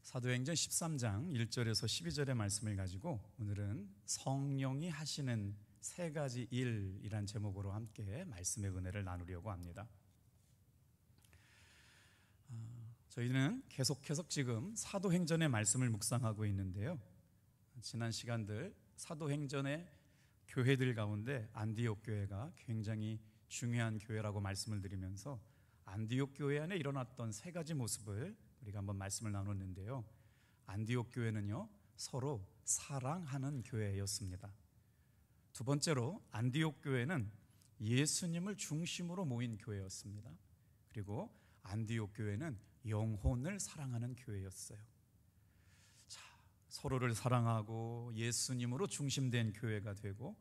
사도행전 13장 1절에서 12절의 말씀을 가지고 오늘은 성령이 하시는 세 가지 일이란 제목으로 함께 말씀의 은혜를 나누려고 합니다. 저희는 계속해서 지금 사도행전의 말씀을 묵상하고 있는데요, 지난 시간들 사도행전의 교회들 가운데 안디옥 교회가 굉장히 중요한 교회라고 말씀을 드리면서 안디옥 교회 안에 일어났던 세 가지 모습을 우리가 한번 말씀을 나눴는데요, 안디옥 교회는요 서로 사랑하는 교회였습니다. 두 번째로 안디옥 교회는 예수님을 중심으로 모인 교회였습니다. 그리고 안디옥 교회는 영혼을 사랑하는 교회였어요. 자, 서로를 사랑하고 예수님으로 중심된 교회가 되고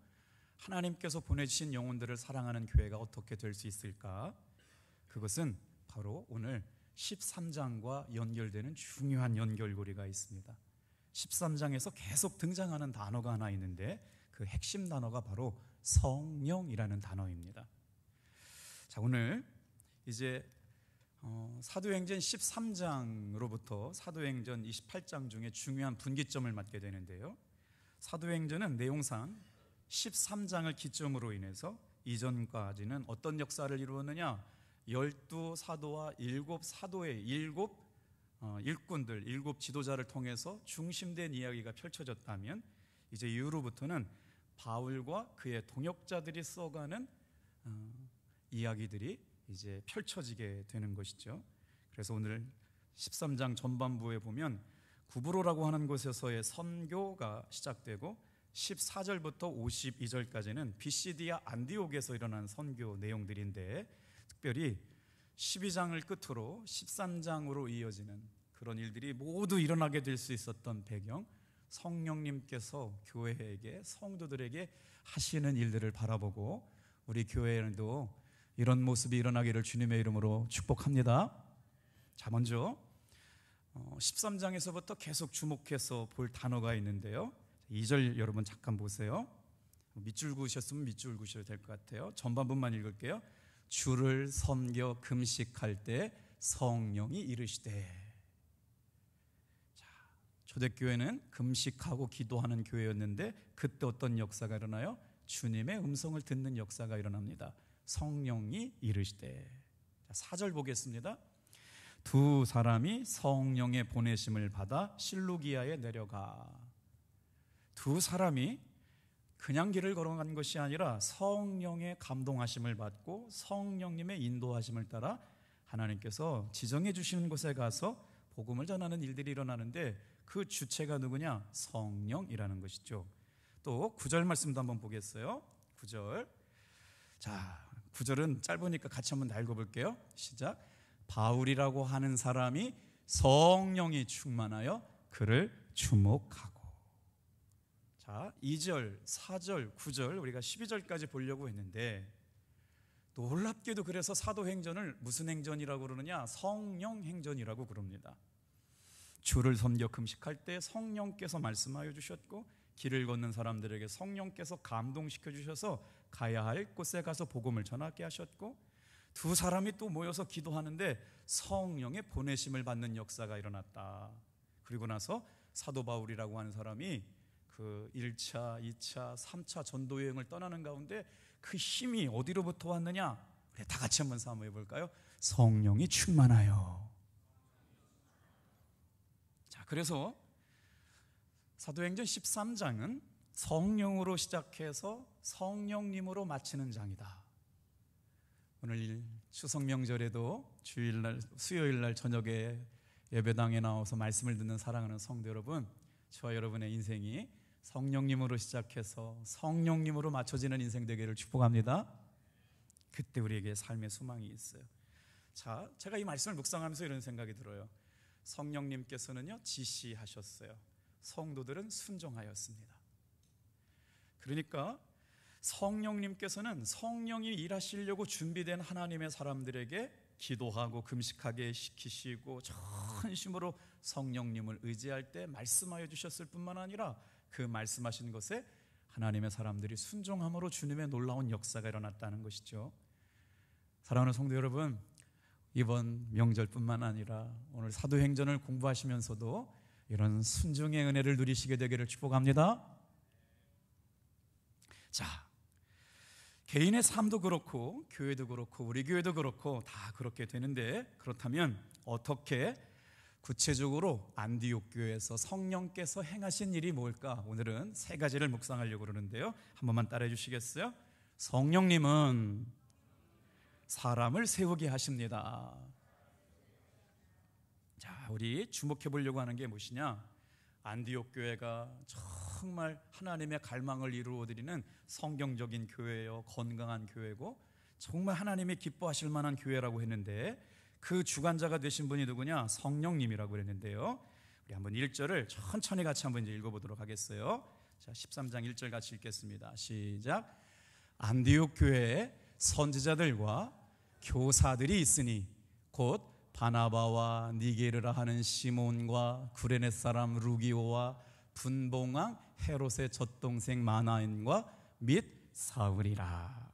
하나님께서 보내주신 영혼들을 사랑하는 교회가 어떻게 될 수 있을까? 그것은 바로 오늘 13장과 연결되는 중요한 연결고리가 있습니다. 13장에서 계속 등장하는 단어가 하나 있는데 그 핵심 단어가 바로 성령이라는 단어입니다. 자, 오늘 이제 사도행전 13장으로부터 사도행전 28장 중에 중요한 분기점을 맞게 되는데요, 사도행전은 내용상 13장을 기점으로 인해서 이전까지는 어떤 역사를 이루었느냐, 12사도와 7사도의 7 일꾼들, 7 지도자를 통해서 중심된 이야기가 펼쳐졌다면, 이제 이후로부터는 바울과 그의 동역자들이 써가는 이야기들이 이제 펼쳐지게 되는 것이죠. 그래서 오늘 13장 전반부에 보면 구브로라고 하는 곳에서의 선교가 시작되고 14절부터 52절까지는 비시디아 안디옥에서 일어난 선교 내용들인데, 특별히 12장을 끝으로 13장으로 이어지는 그런 일들이 모두 일어나게 될 수 있었던 배경, 성령님께서 교회에게, 성도들에게 하시는 일들을 바라보고 우리 교회에도 이런 모습이 일어나기를 주님의 이름으로 축복합니다. 자, 먼저 13장에서부터 계속 주목해서 볼 단어가 있는데요, 2절 여러분 잠깐 보세요. 밑줄 그으셨으면 밑줄 그으셔도 될 것 같아요. 전반부만 읽을게요. 주를 섬겨 금식할 때 성령이 이르시되. 자, 초대교회는 금식하고 기도하는 교회였는데 그때 어떤 역사가 일어나요? 주님의 음성을 듣는 역사가 일어납니다. 성령이 이르시되. 자, 4절 보겠습니다. 두 사람이 성령의 보내심을 받아 실루기아에 내려가. 두 사람이 그냥 길을 걸어간 것이 아니라 성령의 감동하심을 받고 성령님의 인도하심을 따라 하나님께서 지정해 주시는 곳에 가서 복음을 전하는 일들이 일어나는데, 그 주체가 누구냐? 성령이라는 것이죠. 또 9절 말씀도 한번 보겠어요. 9절. 자, 9절은 짧으니까 같이 한번 읽어볼게요. 시작. 바울이라고 하는 사람이 성령이 충만하여 그를 주목하고. 자, 2절, 4절, 9절 우리가 12절까지 보려고 했는데, 놀랍게도 그래서 사도행전을 무슨 행전이라고 그러느냐? 성령 행전이라고 그럽니다. 주를 섬겨 금식할 때 성령께서 말씀하여 주셨고, 길을 걷는 사람들에게 성령께서 감동시켜 주셔서 가야 할 곳에 가서 복음을 전하게 하셨고, 두 사람이 또 모여서 기도하는데 성령의 보내심을 받는 역사가 일어났다. 그리고 나서 사도 바울이라고 하는 사람이 그 1차, 2차, 3차 전도 여행을 떠나는 가운데 그 힘이 어디로부터 왔느냐? 우리 다 같이 한번 사모해 볼까요? 성령이 충만하여. 자, 그래서 사도행전 13장은 성령으로 시작해서 성령님으로 마치는 장이다. 오늘 추석 명절에도 주일날, 수요일날 저녁에 예배당에 나와서 말씀을 듣는 사랑하는 성도 여러분, 저와 여러분의 인생이 성령님으로 시작해서 성령님으로 맞춰지는 인생 되기를 축복합니다. 그때 우리에게 삶의 소망이 있어요. 자, 제가 이 말씀을 묵상하면서 이런 생각이 들어요. 성령님께서는요 지시하셨어요. 성도들은 순종하였습니다. 그러니까 성령님께서는 성령이 일하시려고 준비된 하나님의 사람들에게 기도하고 금식하게 시키시고 전심으로 성령님을 의지할 때 말씀하여 주셨을 뿐만 아니라 그 말씀하신 것에 하나님의 사람들이 순종함으로 주님의 놀라운 역사가 일어났다는 것이죠. 사랑하는 성도 여러분, 이번 명절뿐만 아니라 오늘 사도행전을 공부하시면서도 이런 순종의 은혜를 누리시게 되기를 축복합니다. 자, 개인의 삶도 그렇고 교회도 그렇고 우리 교회도 그렇고 다 그렇게 되는데, 그렇다면 어떻게 구체적으로 안디옥 교회에서 성령께서 행하신 일이 뭘까? 오늘은 세 가지를 묵상하려고 그러는데요, 한 번만 따라해 주시겠어요? 성령님은 사람을 세우게 하십니다. 자, 우리 주목해 보려고 하는 게 무엇이냐? 안디옥 교회가 정말 하나님의 갈망을 이루어드리는 성경적인 교회요, 건강한 교회고 정말 하나님이 기뻐하실 만한 교회라고 했는데, 그 주관자가 되신 분이 누구냐? 성령님이라고 그랬는데요, 우리 한번 1절을 천천히 같이 한번 이제 읽어보도록 하겠어요. 자, 13장 1절 같이 읽겠습니다. 시작. 안디옥 교회에 선지자들과 교사들이 있으니 곧 바나바와 니게르라 하는 시몬과 구레네 사람 루기오와 분봉왕 헤롯의 젖동생 마나엔과 및 사울이라.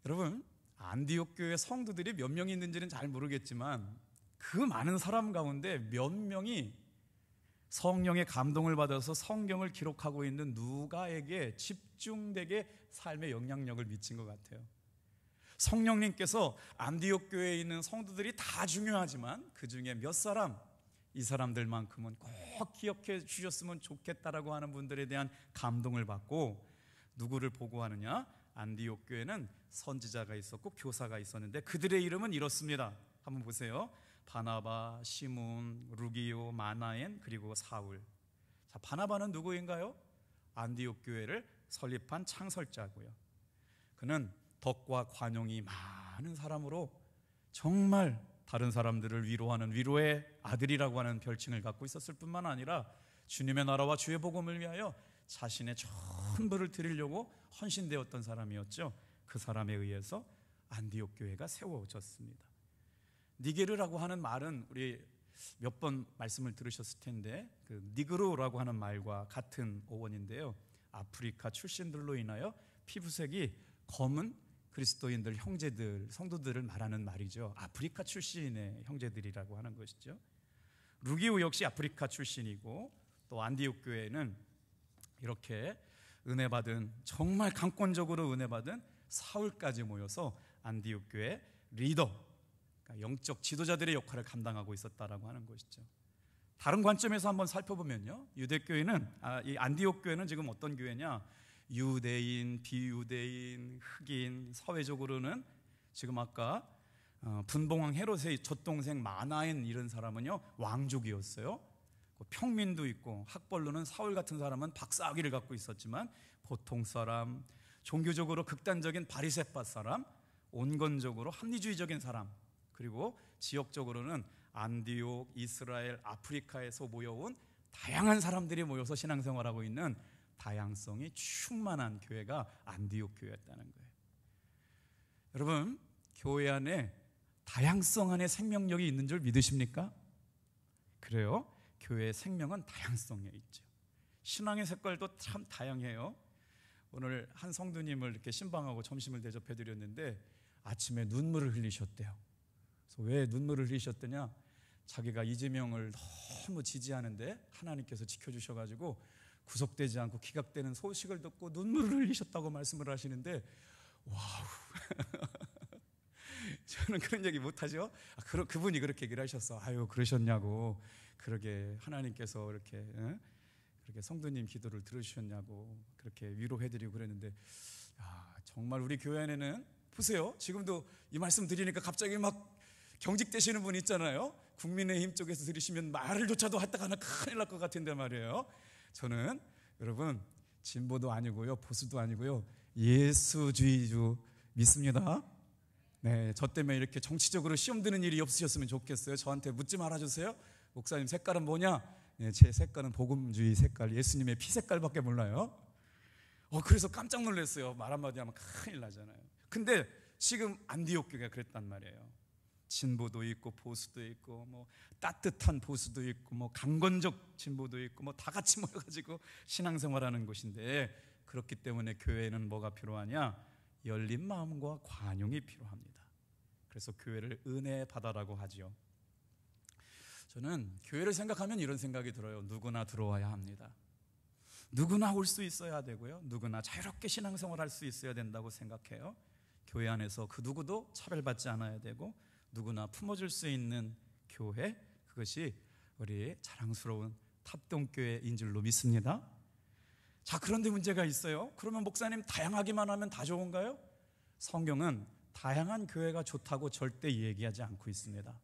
여러분, 안디옥 교회 성도들이 몇 명이 있는지는 잘 모르겠지만 그 많은 사람 가운데 몇 명이 성령의 감동을 받아서 성경을 기록하고 있는 누가에게 집중되게 삶의 영향력을 미친 것 같아요. 성령님께서 안디옥 교회에 있는 성도들이 다 중요하지만 그 중에 몇 사람, 이 사람들만큼은 꼭 기억해 주셨으면 좋겠다라고 하는 분들에 대한 감동을 받고, 누구를 보고하느냐? 안디옥 교회는 선지자가 있었고 교사가 있었는데 그들의 이름은 이렇습니다. 한번 보세요. 바나바, 시몬, 루기오, 마나엔, 그리고 사울. 자, 바나바는 누구인가요? 안디옥 교회를 설립한 창설자고요. 그는 덕과 관용이 많은 사람으로 정말 다른 사람들을 위로하는 위로의 아들이라고 하는 별칭을 갖고 있었을 뿐만 아니라 주님의 나라와 주의 복음을 위하여 자신의 전부를 드리려고 헌신되었던 사람이었죠. 그 사람에 의해서 안디옥 교회가 세워졌습니다. 니게르라고 하는 말은 우리 몇 번 말씀을 들으셨을 텐데, 그 니그로라고 하는 말과 같은 어원인데요, 아프리카 출신들로 인하여 피부색이 검은 그리스도인들, 형제들, 성도들을 말하는 말이죠. 아프리카 출신의 형제들이라고 하는 것이죠. 루기오 역시 아프리카 출신이고, 또 안디옥 교회는 이렇게 은혜 받은, 정말 강권적으로 은혜 받은 사울까지 모여서 안디옥 교회 리더, 그러니까 영적 지도자들의 역할을 감당하고 있었다라고 하는 것이죠. 다른 관점에서 한번 살펴보면요, 유대교회는, 이 안디옥 교회는 지금 어떤 교회냐? 유대인, 비유대인, 흑인, 사회적으로는 지금 아까 분봉왕 헤롯의 젖동생 마나엔 이런 사람은요 왕족이었어요. 평민도 있고, 학벌로는 사울 같은 사람은 박사학위를 갖고 있었지만 보통 사람, 종교적으로 극단적인 바리새파 사람, 온건적으로 합리주의적인 사람, 그리고 지역적으로는 안디옥, 이스라엘, 아프리카에서 모여온 다양한 사람들이 모여서 신앙생활하고 있는 다양성이 충만한 교회가 안디옥 교회였다는 거예요. 여러분, 교회 안에 다양성 안에 생명력이 있는 줄 믿으십니까? 그래요. 교회의 생명은 다양성에 있죠. 신앙의 색깔도 참 다양해요. 오늘 한 성도님을 이렇게 신방하고 점심을 대접해 드렸는데 아침에 눈물을 흘리셨대요. 그래서 왜 눈물을 흘리셨더냐? 자기가 이재명을 너무 지지하는데 하나님께서 지켜주셔가지고 구속되지 않고 기각되는 소식을 듣고 눈물을 흘리셨다고 말씀을 하시는데, 와우. 저는 그런 얘기 못하죠. 그분이 그렇게 얘기를 하셨어. 아유, 그러셨냐고. 그러게 하나님께서 이렇게 그렇게 성도님 기도를 들으셨냐고 그렇게 위로해드리고 그랬는데, 정말 우리 교회 안에는 보세요. 지금도 이 말씀 드리니까 갑자기 막 경직되시는 분 있잖아요. 국민의힘 쪽에서 들으시면 말을 조차도 하다가 하나 큰일 날 것 같은데 말이에요. 저는 여러분 진보도 아니고요, 보수도 아니고요, 예수주의주 믿습니다. 네, 저 때문에 이렇게 정치적으로 시험 드는 일이 없으셨으면 좋겠어요. 저한테 묻지 말아주세요. 목사님 색깔은 뭐냐? 네, 제 색깔은 복음주의 색깔, 예수님의 피 색깔밖에 몰라요. 그래서 깜짝 놀랐어요. 말 한마디 하면 큰일 나잖아요. 근데 지금 안디옥 교회가 그랬단 말이에요. 진보도 있고 보수도 있고, 뭐 따뜻한 보수도 있고, 뭐 강건적 진보도 있고, 뭐 다 같이 모여가지고 신앙생활하는 곳인데, 그렇기 때문에 교회는 뭐가 필요하냐? 열린 마음과 관용이 필요합니다. 그래서 교회를 은혜 바다라고 하지요. 저는 교회를 생각하면 이런 생각이 들어요. 누구나 들어와야 합니다. 누구나 올 수 있어야 되고요, 누구나 자유롭게 신앙생활할 수 있어야 된다고 생각해요. 교회 안에서 그 누구도 차별받지 않아야 되고 누구나 품어줄 수 있는 교회, 그것이 우리 자랑스러운 탑동교회인 줄로 믿습니다. 자, 그런데 문제가 있어요. 그러면 목사님, 다양하기만 하면 다 좋은가요? 성경은 다양한 교회가 좋다고 절대 얘기하지 않고 있습니다.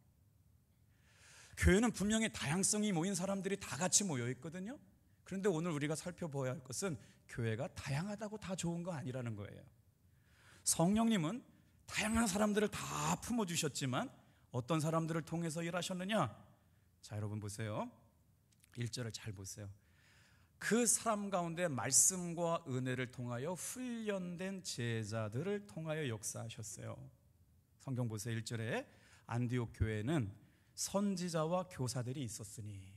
교회는 분명히 다양성이 모인 사람들이 다 같이 모여 있거든요. 그런데 오늘 우리가 살펴봐야 할 것은 교회가 다양하다고 다 좋은 거 아니라는 거예요. 성령님은 다양한 사람들을 다 품어주셨지만 어떤 사람들을 통해서 일하셨느냐? 자, 여러분 보세요. 1절을 잘 보세요. 그 사람 가운데 말씀과 은혜를 통하여 훈련된 제자들을 통하여 역사하셨어요. 성경 보세요. 1절에 안디옥 교회는 선지자와 교사들이 있었으니,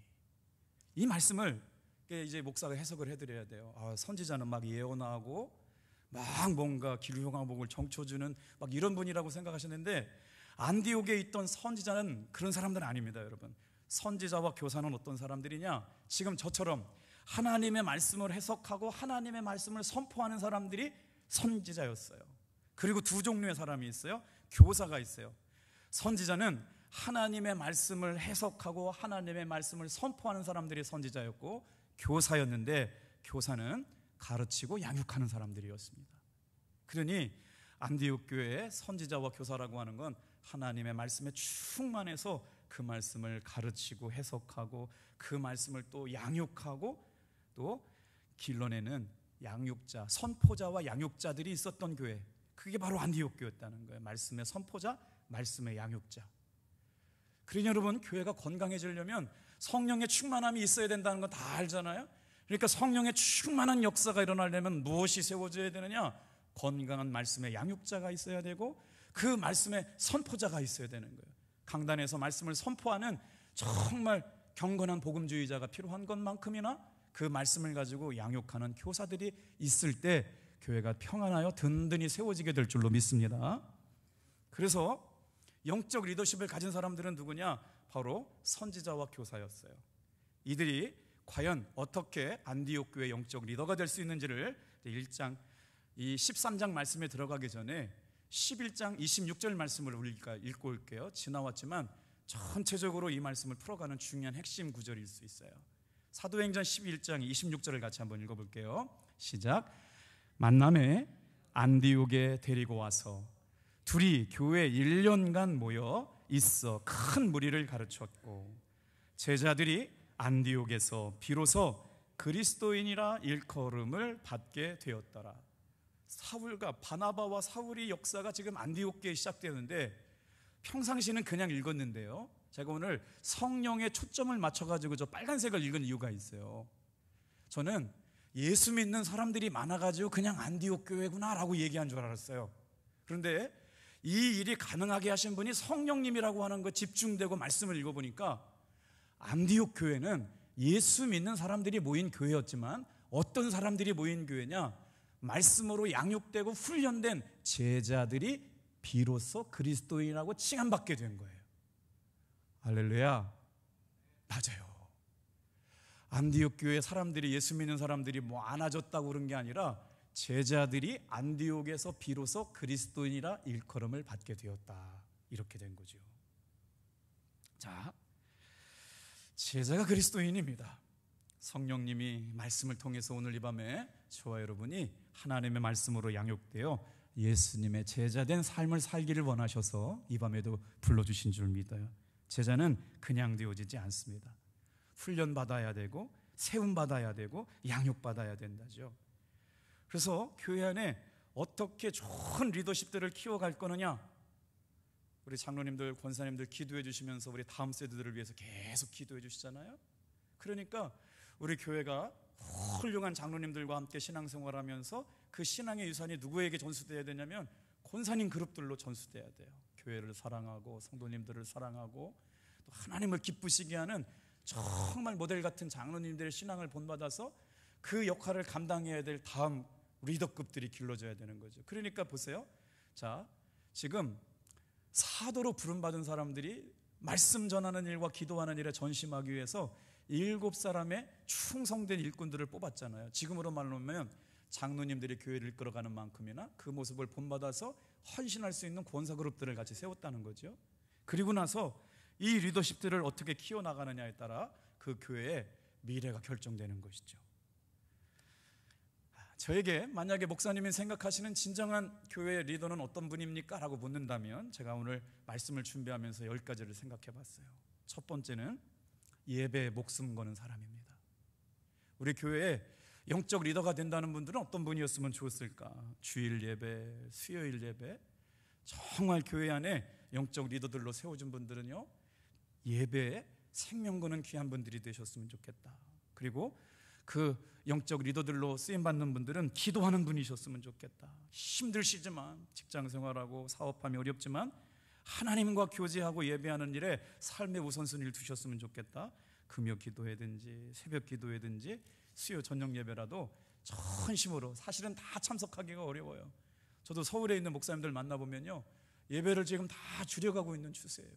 이 말씀을 이제 목사가 해석을 해드려야 돼요. 선지자는 막 예언하고 막 뭔가 길흉화복을 정쳐주는 막 이런 분이라고 생각하셨는데, 안디옥에 있던 선지자는 그런 사람들은 아닙니다. 여러분, 선지자와 교사는 어떤 사람들이냐? 지금 저처럼 하나님의 말씀을 해석하고 하나님의 말씀을 선포하는 사람들이 선지자였어요. 그리고 두 종류의 사람이 있어요. 교사가 있어요. 선지자는 하나님의 말씀을 해석하고 하나님의 말씀을 선포하는 사람들이 선지자였고, 교사였는데 교사는 가르치고 양육하는 사람들이었습니다. 그러니 안디옥 교회의 선지자와 교사라고 하는 건 하나님의 말씀에 충만해서 그 말씀을 가르치고 해석하고 그 말씀을 또 양육하고 또 길러내는 양육자, 선포자와 양육자들이 있었던 교회, 그게 바로 안디옥 교회였다는 거예요. 말씀의 선포자, 말씀의 양육자. 그러니 여러분, 교회가 건강해지려면 성령의 충만함이 있어야 된다는 건 다 알잖아요. 그러니까 성령의 충만한 역사가 일어나려면 무엇이 세워져야 되느냐? 건강한 말씀의 양육자가 있어야 되고 그 말씀의 선포자가 있어야 되는 거예요. 강단에서 말씀을 선포하는 정말 경건한 복음주의자가 필요한 것만큼이나 그 말씀을 가지고 양육하는 교사들이 있을 때 교회가 평안하여 든든히 세워지게 될 줄로 믿습니다. 그래서 영적 리더십을 가진 사람들은 누구냐? 바로 선지자와 교사였어요. 이들이 과연 어떻게 안디옥 교회 영적 리더가 될 수 있는지를 1장, 이 13장 말씀에 들어가기 전에 11장 26절 말씀을 우리가 읽고 올게요. 지나왔지만 전체적으로 이 말씀을 풀어가는 중요한 핵심 구절일 수 있어요. 사도행전 11장 26절을 같이 한번 읽어볼게요. 시작. 만남에 안디옥에 데리고 와서 둘이 교회 1년간 모여 있어 큰 무리를 가르쳤고, 제자들이 안디옥에서 비로소 그리스도인이라 일컬음을 받게 되었더라. 사울과 바나바와 사울의 역사가 지금 안디옥교에 시작되는데, 평상시는 그냥 읽었는데요, 제가 오늘 성령의 초점을 맞춰가지고 저 빨간색을 읽은 이유가 있어요. 저는 예수 믿는 사람들이 많아가지고 그냥 안디옥 교회구나 라고 얘기한 줄 알았어요. 그런데 이 일이 가능하게 하신 분이 성령님이라고 하는 거 집중되고 말씀을 읽어보니까 안디옥 교회는 예수 믿는 사람들이 모인 교회였지만 어떤 사람들이 모인 교회냐? 말씀으로 양육되고 훈련된 제자들이 비로소 그리스도인이라고 칭함받게 된 거예요. 할렐루야. 맞아요. 안디옥 교회 사람들이, 예수 믿는 사람들이 뭐 안아줬다고 그런 게 아니라 제자들이 안디옥에서 비로소 그리스도인이라 일컬음을 받게 되었다, 이렇게 된 거죠. 자, 제자가 그리스도인입니다. 성령님이 말씀을 통해서 오늘 이 밤에 저와 여러분이 하나님의 말씀으로 양육되어 예수님의 제자된 삶을 살기를 원하셔서 이 밤에도 불러주신 줄 믿어요. 제자는 그냥 되어지지 않습니다. 훈련받아야 되고 세움받아야 되고 양육받아야 된다죠. 그래서 교회 안에 어떻게 좋은 리더십들을 키워갈 거느냐? 우리 장로님들, 권사님들 기도해 주시면서 우리 다음 세대들을 위해서 계속 기도해 주시잖아요. 그러니까 우리 교회가 훌륭한 장로님들과 함께 신앙생활하면서 그 신앙의 유산이 누구에게 전수돼야 되냐면 권사님 그룹들로 전수돼야 돼요. 교회를 사랑하고 성도님들을 사랑하고 또 하나님을 기쁘시게 하는 정말 모델 같은 장로님들의 신앙을 본받아서 그 역할을 감당해야 될 다음 리더급들이 길러져야 되는 거죠. 그러니까 보세요. 자, 지금 사도로 부름받은 사람들이 말씀 전하는 일과 기도하는 일에 전심하기 위해서 7사람의 충성된 일꾼들을 뽑았잖아요. 지금으로 말하면 장로님들이 교회를 이끌어가는 만큼이나 그 모습을 본받아서 헌신할 수 있는 권사그룹들을 같이 세웠다는 거죠. 그리고 나서 이 리더십들을 어떻게 키워나가느냐에 따라 그 교회의 미래가 결정되는 것이죠. 저에게 만약에 목사님이 생각하시는 진정한 교회의 리더는 어떤 분입니까? 라고 묻는다면 제가 오늘 말씀을 준비하면서 10가지를 생각해 봤어요. 첫 번째는 예배에 목숨 거는 사람입니다. 우리 교회에 영적 리더가 된다는 분들은 어떤 분이었으면 좋았을까? 주일 예배, 수요일 예배, 정말 교회 안에 영적 리더들로 세워준 분들은요, 예배에 생명 거는 귀한 분들이 되셨으면 좋겠다. 그리고 그 영적 리더들로 쓰임받는 분들은 기도하는 분이셨으면 좋겠다. 힘드시지만 직장생활하고 사업하기 어렵지만 하나님과 교제하고 예배하는 일에 삶의 우선순위를 두셨으면 좋겠다. 금요 기도회든지 새벽 기도회든지 수요 저녁 예배라도 전심으로, 사실은 다 참석하기가 어려워요. 저도 서울에 있는 목사님들 만나보면요, 예배를 지금 다 줄여가고 있는 추세예요.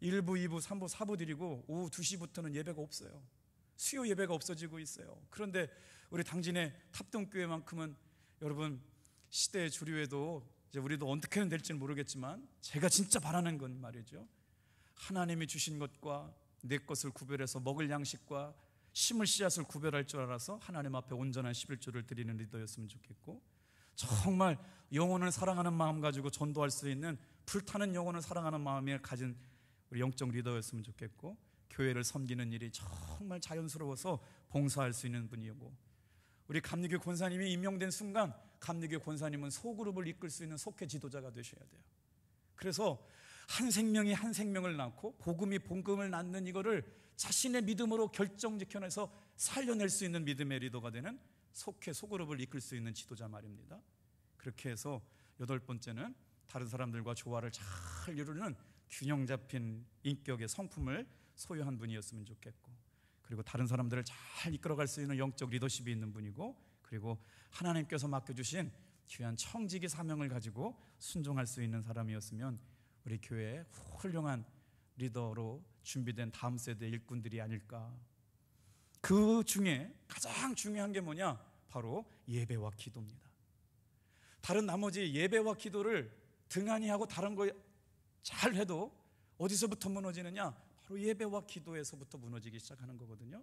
1부, 2부, 3부, 4부 드리고 오후 2시부터는 예배가 없어요. 수요 예배가 없어지고 있어요. 그런데 우리 당진의 탑동교회만큼은 여러분 시대의 주류에도 이제 우리도 어떻게는 될지는 모르겠지만 제가 진짜 바라는 건 말이죠, 하나님이 주신 것과 내 것을 구별해서 먹을 양식과 심을 씨앗을 구별할 줄 알아서 하나님 앞에 온전한 11조를 드리는 리더였으면 좋겠고, 정말 영혼을 사랑하는 마음 가지고 전도할 수 있는 불타는 영혼을 사랑하는 마음을 가진 우리 영적 리더였으면 좋겠고, 교회를 섬기는 일이 정말 자연스러워서 봉사할 수 있는 분이고, 우리 감리교 권사님이 임명된 순간 감리교 권사님은 소그룹을 이끌 수 있는 속회 지도자가 되셔야 돼요. 그래서 한 생명이 한 생명을 낳고 복음이 복음을 낳는 이거를 자신의 믿음으로 결정지켜내서 살려낼 수 있는 믿음의 리더가 되는 속회 소그룹을 이끌 수 있는 지도자 말입니다. 그렇게 해서 8번째는 다른 사람들과 조화를 잘 이루는 균형 잡힌 인격의 성품을 소유한 분이었으면 좋겠고, 그리고 다른 사람들을 잘 이끌어갈 수 있는 영적 리더십이 있는 분이고, 그리고 하나님께서 맡겨주신 귀한 청지기 사명을 가지고 순종할 수 있는 사람이었으면 우리 교회의 훌륭한 리더로 준비된 다음 세대 일꾼들이 아닐까. 그 중에 가장 중요한 게 뭐냐? 바로 예배와 기도입니다. 다른 나머지 예배와 기도를 등한히 하고 다른 거 잘 해도 어디서부터 무너지느냐? 바로 예배와 기도에서부터 무너지기 시작하는 거거든요.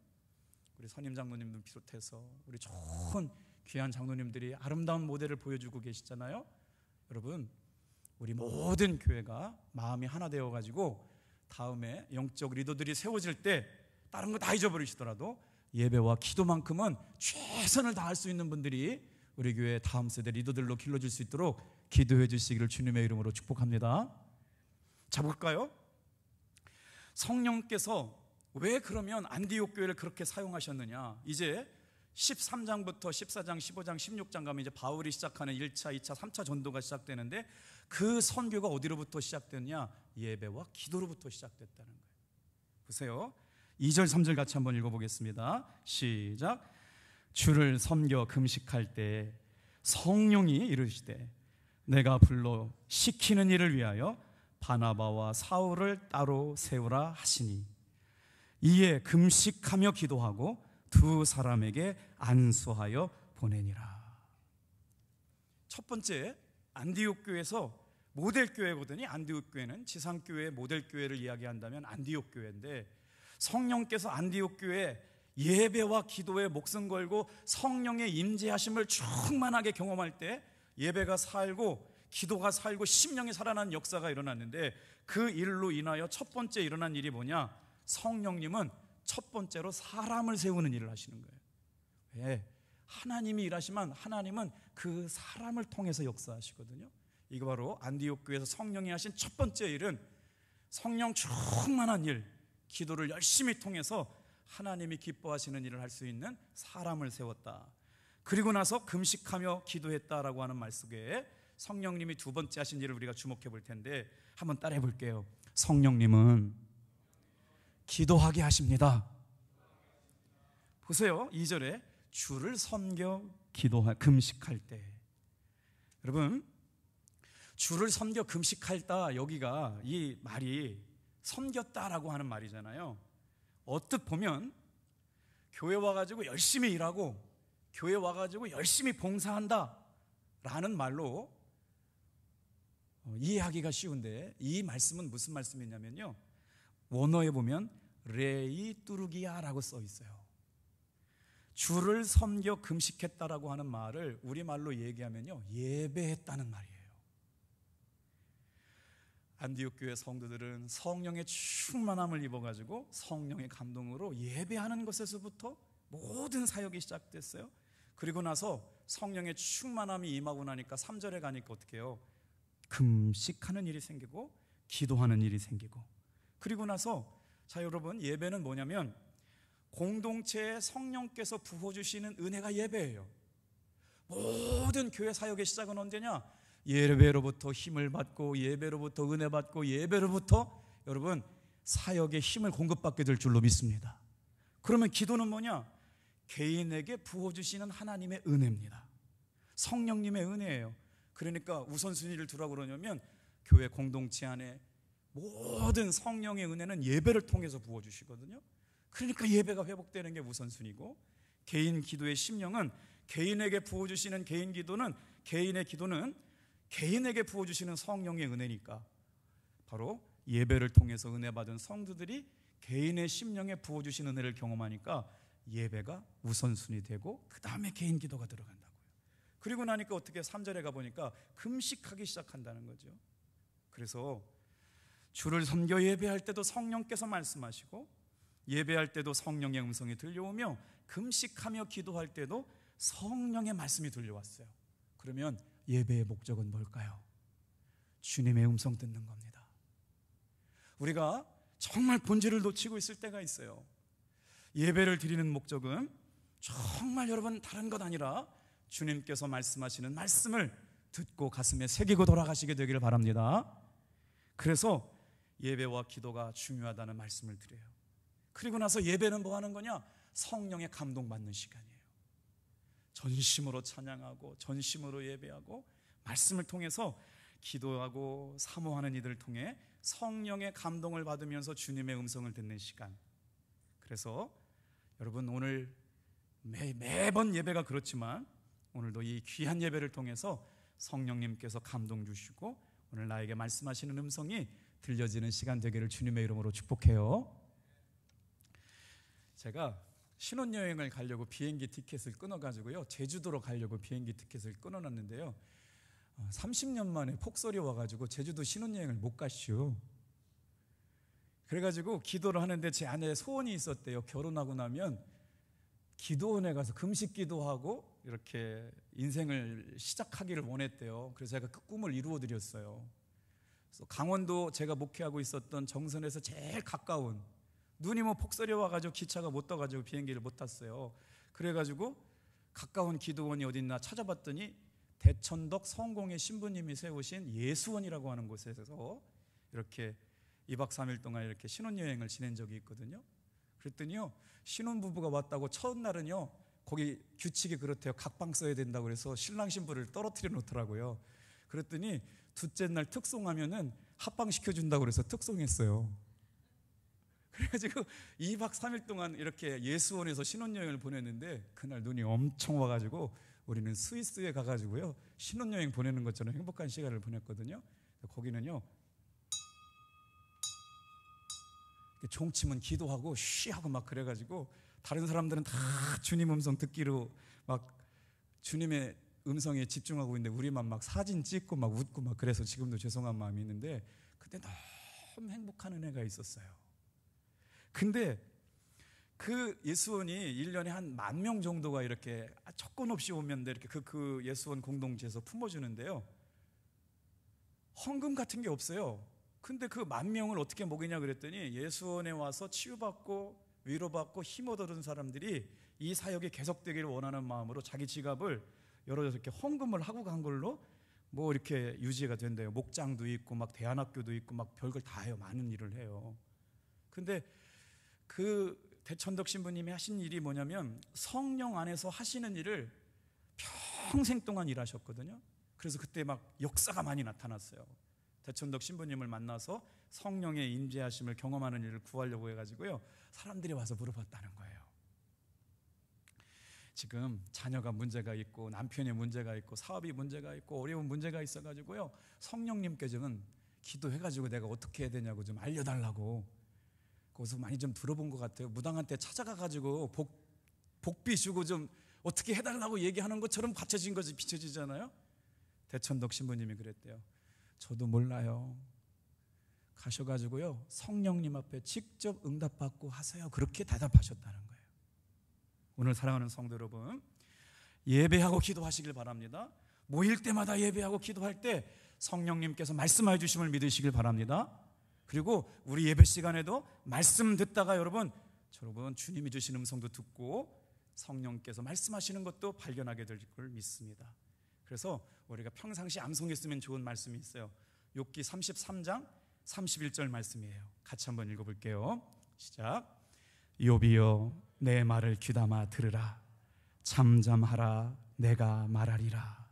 우리 선임 장로님들 비롯해서 우리 좋은 귀한 장로님들이 아름다운 모델을 보여주고 계시잖아요. 여러분, 우리 모든 교회가 마음이 하나 되어가지고 다음에 영적 리더들이 세워질 때 다른 거 다 잊어버리시더라도 예배와 기도만큼은 최선을 다할 수 있는 분들이 우리 교회 다음 세대 리더들로 길러질 수 있도록 기도해 주시기를 주님의 이름으로 축복합니다. 자, 볼까요? 성령께서 왜 그러면 안디옥 교회를 그렇게 사용하셨느냐? 이제 13장부터 14장, 15장, 16장 가면 이제 바울이 시작하는 1차, 2차, 3차 전도가 시작되는데 그 선교가 어디로부터 시작됐냐? 예배와 기도로부터 시작됐다는 거예요. 보세요. 2절, 3절 같이 한번 읽어보겠습니다. 시작. 주를 섬겨 금식할 때 성령이 이르시되 내가 불러 시키는 일을 위하여 바나바와 사울을 따로 세우라 하시니 이에 금식하며 기도하고 두 사람에게 안수하여 보내니라. 첫 번째, 안디옥 교회에서 모델 교회거든요. 안디옥 교회는 지상교회의 모델 교회를 이야기한다면 안디옥 교회인데, 성령께서 안디옥 교회에 예배와 기도에 목숨 걸고 성령의 임재하심을 충만하게 경험할 때 예배가 살고 기도가 살고 심령이 살아나는 역사가 일어났는데, 그 일로 인하여 첫 번째 일어난 일이 뭐냐? 성령님은 첫 번째로 사람을 세우는 일을 하시는 거예요. 왜? 하나님이 일하시면 하나님은 그 사람을 통해서 역사하시거든요. 이거 바로 안디옥 교회에서 성령이 하신 첫 번째 일은 성령 충만한 일, 기도를 열심히 통해서 하나님이 기뻐하시는 일을 할 수 있는 사람을 세웠다. 그리고 나서 금식하며 기도했다라고 하는 말 속에 성령님이 두 번째 하신 일을 우리가 주목해 볼 텐데 한번 따라해 볼게요. 성령님은 기도하게 하십니다. 보세요. 2절에 주를 섬겨 금식할 때. 여러분, 주를 섬겨 금식할다, 여기가 이 말이 섬겼다라고 하는 말이잖아요. 언뜻 보면 교회 와가지고 열심히 일하고 교회 와가지고 열심히 봉사한다 라는 말로 이해하기가 쉬운데, 이 말씀은 무슨 말씀이냐면요, 원어에 보면 레이 뚜르기야라고 써 있어요. 주를 섬겨 금식했다라고 하는 말을 우리말로 얘기하면요, 예배했다는 말이에요. 안디옥 교회 성도들은 성령의 충만함을 입어가지고 성령의 감동으로 예배하는 것에서부터 모든 사역이 시작됐어요. 그리고 나서 성령의 충만함이 임하고 나니까 3절에 가니까 어떻게 해요? 금식하는 일이 생기고 기도하는 일이 생기고, 그리고 나서 자 여러분, 예배는 뭐냐면 공동체에 성령께서 부어주시는 은혜가 예배예요. 모든 교회 사역의 시작은 언제냐? 예배로부터 힘을 받고 예배로부터 은혜 받고 예배로부터 여러분 사역의 힘을 공급받게 될 줄로 믿습니다. 그러면 기도는 뭐냐? 개인에게 부어주시는 하나님의 은혜입니다. 성령님의 은혜예요. 그러니까 우선순위를 두라고 그러냐면 교회 공동체 안에 모든 성령의 은혜는 예배를 통해서 부어주시거든요. 그러니까 예배가 회복되는 게 우선순위고, 개인 기도의 심령은 개인에게 부어주시는 개인 기도는 개인의 기도는 개인에게 부어주시는 성령의 은혜니까, 바로 예배를 통해서 은혜 받은 성도들이 개인의 심령에 부어주시는 은혜를 경험하니까 예배가 우선순위 되고 그 다음에 개인 기도가 들어간다고요. 그리고 나니까 어떻게 3절에 가보니까 금식하기 시작한다는 거죠. 그래서 주를 섬겨 예배할 때도 성령께서 말씀하시고, 예배할 때도 성령의 음성이 들려오며, 금식하며 기도할 때도 성령의 말씀이 들려왔어요. 그러면 예배의 목적은 뭘까요? 주님의 음성 듣는 겁니다. 우리가 정말 본질을 놓치고 있을 때가 있어요. 예배를 드리는 목적은 정말 여러분 다른 것 아니라 주님께서 말씀하시는 말씀을 듣고 가슴에 새기고 돌아가시게 되기를 바랍니다. 그래서 예배와 기도가 중요하다는 말씀을 드려요. 그리고 나서 예배는 뭐 하는 거냐? 성령의 감동받는 시간이에요. 전심으로 찬양하고 전심으로 예배하고 말씀을 통해서 기도하고 사모하는 이들을 통해 성령의 감동을 받으면서 주님의 음성을 듣는 시간. 그래서 여러분 오늘 매번 예배가 그렇지만 오늘도 이 귀한 예배를 통해서 성령님께서 감동 주시고 오늘 나에게 말씀하시는 음성이 들려지는 시간 되기를 주님의 이름으로 축복해요. 제가 신혼여행을 가려고 비행기 티켓을 끊어가지고요, 제주도로 가려고 비행기 티켓을 끊어놨는데요, 30년 만에 폭설이 와가지고 제주도 신혼여행을 못 가시오. 그래가지고 기도를 하는데 제 아내의 소원이 있었대요. 결혼하고 나면 기도원에 가서 금식 기도하고 이렇게 인생을 시작하기를 원했대요. 그래서 제가 그 꿈을 이루어 드렸어요. 그래서 강원도 제가 목회하고 있었던 정선에서 제일 가까운, 눈이 뭐 폭설이 와가지고 기차가 못 떠가지고 비행기를 못 탔어요. 그래가지고 가까운 기도원이 어딨나 찾아봤더니 대천덕 성공회 신부님이 세우신 예수원이라고 하는 곳에서 이렇게 2박 3일 동안 이렇게 신혼여행을 지낸 적이 있거든요. 그랬더니요, 신혼부부가 왔다고 첫날은요, 거기 규칙이 그렇대요. 각방 써야 된다고 그래서 신랑 신부를 떨어뜨려 놓더라고요. 그랬더니 둘째 날 특송하면은 합방 시켜준다고 그래서 특송했어요. 그래가지고 2박 3일 동안 이렇게 예수원에서 신혼여행을 보냈는데, 그날 눈이 엄청 와가지고 우리는 스위스에 가가지고요, 신혼여행 보내는 것처럼 행복한 시간을 보냈거든요. 거기는요, 종치면 기도하고 쉬하고 막 그래가지고 다른 사람들은 다 주님 음성 듣기로 막 주님의 음성에 집중하고 있는데 우리만 막 사진 찍고 막 웃고 막 그래서 지금도 죄송한 마음이 있는데, 그때 너무 행복한 은혜가 있었어요. 근데 그 예수원이 1년에 한 10,000명 정도가 이렇게 조건 없이 오면 이렇게 그 예수원 공동체에서 품어주는데요, 헌금 같은 게 없어요. 근데 그 10,000명을 어떻게 먹이냐 그랬더니 예수원에 와서 치유받고 위로받고 힘 얻어든 사람들이 이 사역이 계속되기를 원하는 마음으로 자기 지갑을 열어서 이렇게 헌금을 하고 간 걸로 뭐 이렇게 유지가 된대요. 목장도 있고 막 대안학교도 있고 막 별걸 다 해요. 많은 일을 해요. 근데 그 대천덕 신부님이 하신 일이 뭐냐면 성령 안에서 하시는 일을 평생 동안 일하셨거든요. 그래서 그때 막 역사가 많이 나타났어요. 대천덕 신부님을 만나서 성령의 임재하심을 경험하는 일을 구하려고 해가지고요, 사람들이 와서 물어봤다는 거예요. 지금 자녀가 문제가 있고 남편의 문제가 있고 사업이 문제가 있고 어려운 문제가 있어가지고요, 성령님께서는 기도해가지고 내가 어떻게 해야 되냐고 좀 알려달라고, 거기서 많이 좀 들어본 것 같아요. 무당한테 찾아가가지고 복비 주고 좀 어떻게 해달라고 얘기하는 것처럼 받쳐진 것이 비춰지잖아요. 대천덕 신부님이 그랬대요. 저도 몰라요. 가셔가지고요, 성령님 앞에 직접 응답받고 하세요. 그렇게 대답하셨다는 거예요. 오늘 사랑하는 성도 여러분, 예배하고 기도하시길 바랍니다. 모일 때마다 예배하고 기도할 때 성령님께서 말씀해 주심을 믿으시길 바랍니다. 그리고 우리 예배 시간에도 말씀 듣다가 여러분 주님이 주신 음성도 듣고 성령께서 말씀하시는 것도 발견하게 될 걸 믿습니다. 그래서 우리가 평상시 암송했으면 좋은 말씀이 있어요. 욥기 33장 31절 말씀이에요. 같이 한번 읽어볼게요. 시작. 욥이여 내 말을 귀담아 들으라. 잠잠하라. 내가 말하리라.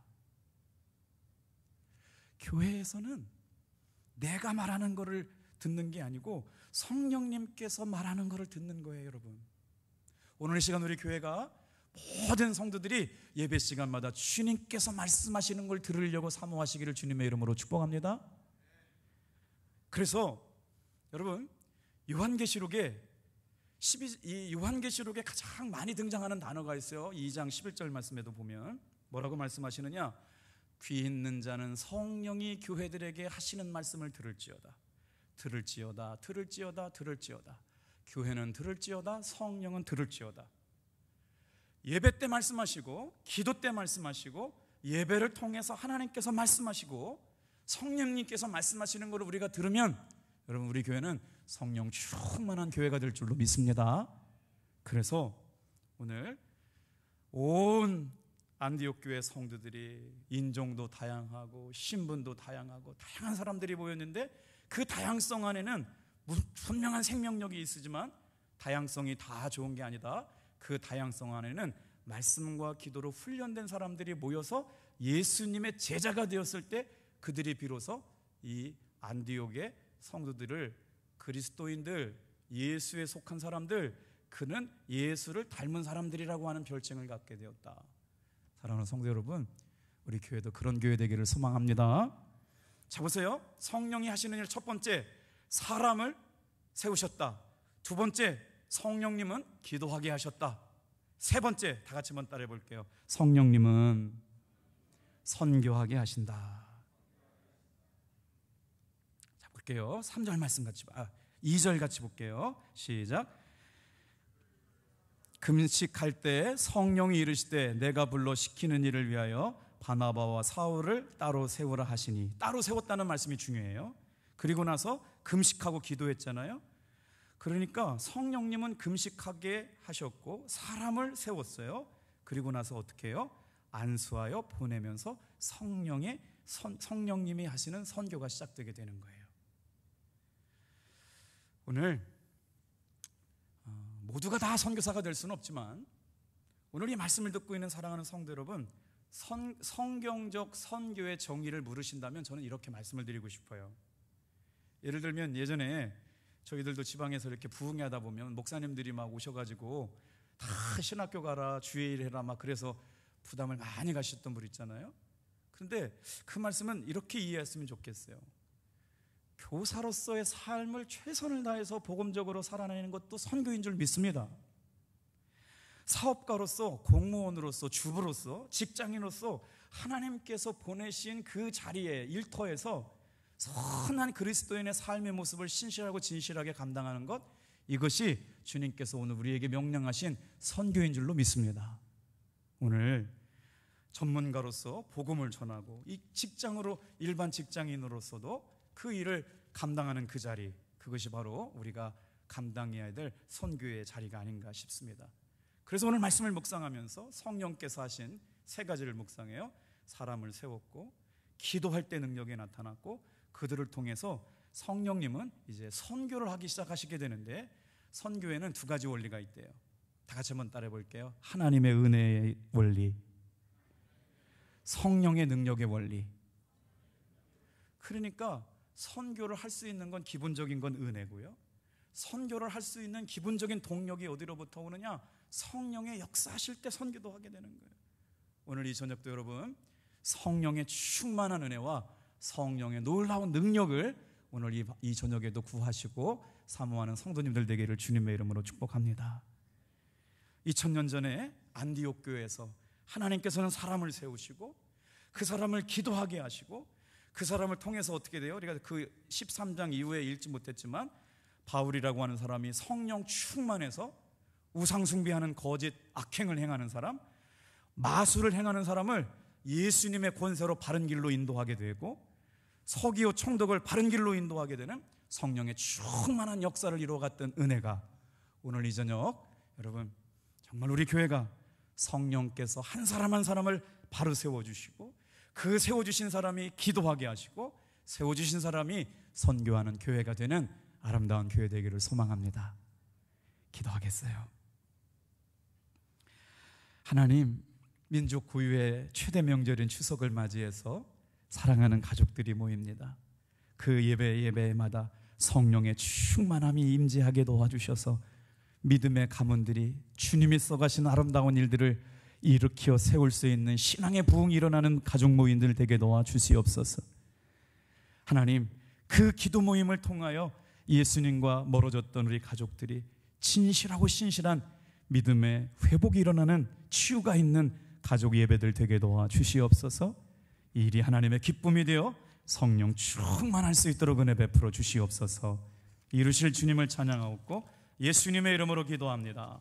교회에서는 내가 말하는 거를 듣는 게 아니고 성령님께서 말하는 거를 듣는 거예요, 여러분. 오늘 이 시간 우리 교회가 모든 성도들이 예배 시간마다 주님께서 말씀하시는 걸 들으려고 사모하시기를 주님의 이름으로 축복합니다. 그래서 여러분, 요한계시록에 가장 많이 등장하는 단어가 있어요. 2장 11절 말씀에도 보면 뭐라고 말씀하시느냐? 귀 있는 자는 성령이 교회들에게 하시는 말씀을 들을지어다. 들을지어다. 들을지어다. 들을지어다. 교회는 들을지어다. 성령은 들을지어다. 예배 때 말씀하시고 기도 때 말씀하시고 예배를 통해서 하나님께서 말씀하시고 성령님께서 말씀하시는 것을 우리가 들으면 여러분, 우리 교회는 성령 충만한 교회가 될 줄로 믿습니다. 그래서 오늘 온 안디옥 교회 성도들이 인종도 다양하고 신분도 다양하고 다양한 사람들이 모였는데 그 다양성 안에는 분명한 생명력이 있으지만 다양성이 다 좋은 게 아니다. 그 다양성 안에는 말씀과 기도로 훈련된 사람들이 모여서 예수님의 제자가 되었을 때 그들이 비로소 이 안디옥의 성도들을 그리스도인들, 예수에 속한 사람들, 그는 예수를 닮은 사람들이라고 하는 별칭을 갖게 되었다. 사랑하는 성도 여러분, 우리 교회도 그런 교회 되기를 소망합니다. 자, 보세요. 성령이 하시는 일, 첫 번째, 사람을 세우셨다. 두 번째, 성령님은 기도하게 하셨다. 세 번째, 다 같이 한번 따라해 볼게요. 성령님은 선교하게 하신다. 자, 볼게요. 3절 말씀 같이 2절 같이 볼게요. 시작. 금식할 때 성령이 이르시되 내가 불러 시키는 일을 위하여 바나바와 사울을 따로 세우라 하시니, 따로 세웠다는 말씀이 중요해요. 그리고 나서 금식하고 기도했잖아요. 그러니까 성령님은 금식하게 하셨고 사람을 세웠어요. 그리고 나서 어떻게 해요? 안수하여 보내면서 성령님이 하시는 선교가 시작되게 되는 거예요. 오늘 모두가 다 선교사가 될 수는 없지만 오늘 이 말씀을 듣고 있는 사랑하는 성도 여러분, 성경적 선교의 정의를 물으신다면 저는 이렇게 말씀을 드리고 싶어요. 예를 들면 예전에 저희들도 지방에서 이렇게 부흥하다 보면 목사님들이 막 오셔가지고 다 신학교 가라, 주일 해라 막 그래서 부담을 많이 가셨던 분 있잖아요. 그런데 그 말씀은 이렇게 이해했으면 좋겠어요. 교사로서의 삶을 최선을 다해서 복음적으로 살아내는 것도 선교인 줄 믿습니다. 사업가로서, 공무원으로서, 주부로서, 직장인으로서 하나님께서 보내신 그 자리에, 일터에서 선한 그리스도인의 삶의 모습을 신실하고 진실하게 감당하는 것, 이것이 주님께서 오늘 우리에게 명령하신 선교인 줄로 믿습니다. 오늘 전문가로서 복음을 전하고 이 직장으로, 일반 직장인으로서도 그 일을 감당하는 그 자리, 그것이 바로 우리가 감당해야 될 선교의 자리가 아닌가 싶습니다. 그래서 오늘 말씀을 묵상하면서 성령께서 하신 세 가지를 묵상해요. 사람을 세웠고, 기도할 때 능력이 나타났고, 그들을 통해서 성령님은 이제 선교를 하기 시작하시게 되는데, 선교에는 두 가지 원리가 있대요. 다 같이 한번 따라해 볼게요. 하나님의 은혜의 원리, 성령의 능력의 원리. 그러니까 선교를 할 수 있는 건 기본적인 건 은혜고요, 선교를 할 수 있는 기본적인 동력이 어디로부터 오느냐? 성령의 역사하실 때 선교도 하게 되는 거예요. 오늘 이 저녁도 여러분 성령의 충만한 은혜와 성령의 놀라운 능력을 오늘 이 저녁에도 구하시고 사모하는 성도님들 되기를 주님의 이름으로 축복합니다. 2000년 전에 안디옥 교회에서 하나님께서는 사람을 세우시고 그 사람을 기도하게 하시고 그 사람을 통해서 어떻게 돼요? 우리가 그 13장 이후에 읽지 못했지만 바울이라고 하는 사람이 성령 충만해서 우상숭배하는 거짓 악행을 행하는 사람, 마술을 행하는 사람을 예수님의 권세로 바른 길로 인도하게 되고 서기오 총독을 바른 길로 인도하게 되는 성령의 충만한 역사를 이루어갔던 은혜가 오늘 이 저녁 여러분 정말 우리 교회가 성령께서 한 사람 한 사람을 바로 세워주시고 그 세워주신 사람이 기도하게 하시고 세워주신 사람이 선교하는 교회가 되는 아름다운 교회 되기를 소망합니다. 기도하겠어요. 하나님, 민족 고유의 최대 명절인 추석을 맞이해서 사랑하는 가족들이 모입니다. 그 예배마다 성령의 충만함이 임재하게 도와주셔서 믿음의 가문들이 주님이 써가신 아름다운 일들을 일으켜 세울 수 있는 신앙의 부흥이 일어나는 가족 모임들 되게 도와주시옵소서. 하나님, 그 기도 모임을 통하여 예수님과 멀어졌던 우리 가족들이 진실하고 신실한 믿음의 회복이 일어나는 치유가 있는 가족 예배들 되게 도와주시옵소서. 이 일이 하나님의 기쁨이 되어 성령 충만할 수 있도록 은혜 베풀어 주시옵소서. 이루실 주님을 찬양하옵고 예수님의 이름으로 기도합니다.